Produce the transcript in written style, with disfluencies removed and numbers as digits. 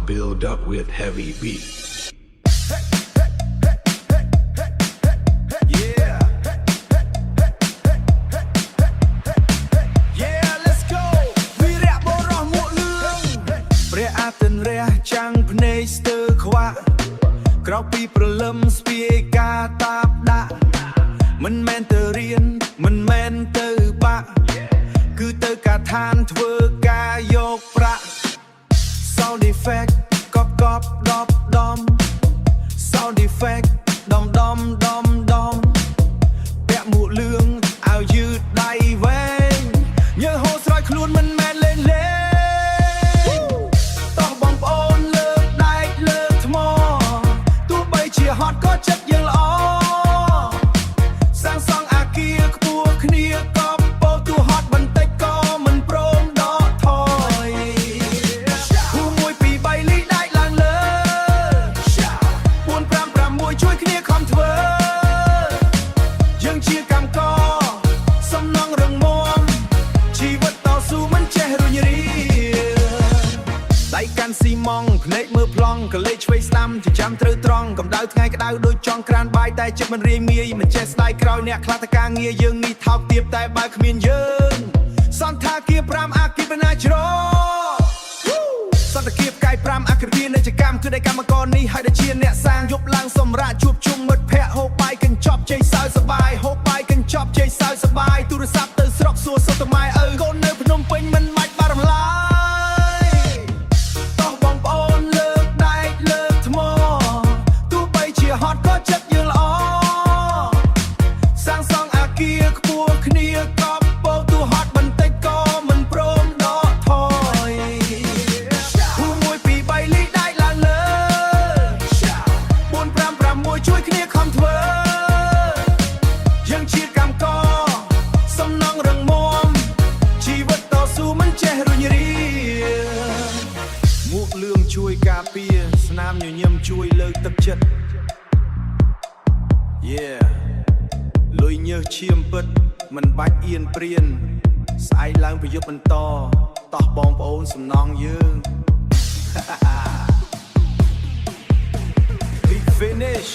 build up with heavy beat. Chẳng phê sơ khóaក្រោកពីព្រលឹមស្ពាយការតាបដាក់មិនមែនទៅរៀនមិនមែនទៅបាក់គឺទៅកាឋានធ្វើការយកប្រាក់ Sound effect កប់ដប់ដំ Sound effect ដំពាក់មួកលឿងឲ្យយឺតដៃវែងញើសហូរស្រោចខ្លួនមិនមែនលេងហត់ក៏ចិត្តយើងល្អសាងសង់អាគារខ្ពស់គ្នាក៏ពោទូហត់បន្តិចក៏មិនព្រមដកថយហូ1 2 3លីដាច់ឡើងលើ4 5 6ជួយគ្នាខំធ្វើយើងជាកម្មករសំណងរឹងមាំជីវិតតស៊ូមិនចេះរុញរាដៃកាន់ស៊ីម៉ងភ្នែកមើលប្លង់ក៏លេចឆ្វេងស្ដាំចិញ្ចាំត្រូវត្រង់កម្ដៅថ្ងៃក្ដៅដូចចង់ក្រានបាយតែចិត្តមិនរាយមាយមិនចេះស្ដាយក្រោយអ្នកខ្លះតការងារយើងនេះថោកទាបតែបើគ្មានយើងសន្តាគារ5អាគិបណាច្រសន្តាគារផ្កាយ5អក្រិយានៃកម្មគឺដៃកម្មករនេះហើយដែលជាអ្នកសាងយប់ឡើងសម្រាប់ជួបជុំមិត្តភ័ក្តិហូបបាយកញ្ចប់ជ័យសើសប្បាយហូបបាយកញ្ចប់ជ័យសើសប្បាយទូរស័ព្ទទៅស្រុកសួរសុខតែម៉ែឪកូននៅភ្នំពេញមិនបាច់បារម្ភឡើយហត់ក៏ចិត្តយើងល្អសាងសង់អាគារខ្ពស់គ្នាក៏ពោទូហត់បន្តិចក៏មិនព្រមដកថយហូ1 2 3លីដាច់ឡើងលើ4 5 6ជួយគ្នាខំធ្វើយើងជាកម្មករសំណងរឹងមាំជីវិតតស៊ូមិនចេះរុញរាមួកលឿងជួយការពារស្នាមញញឹមជួយលើកទឹកចិត្តលុយញើសឈាមពិតមិនបាច់អៀនព្រានស្អែកឡើងប្រយុទ្ធបន្តតោះបងប្អូនសំណងយើង Big finish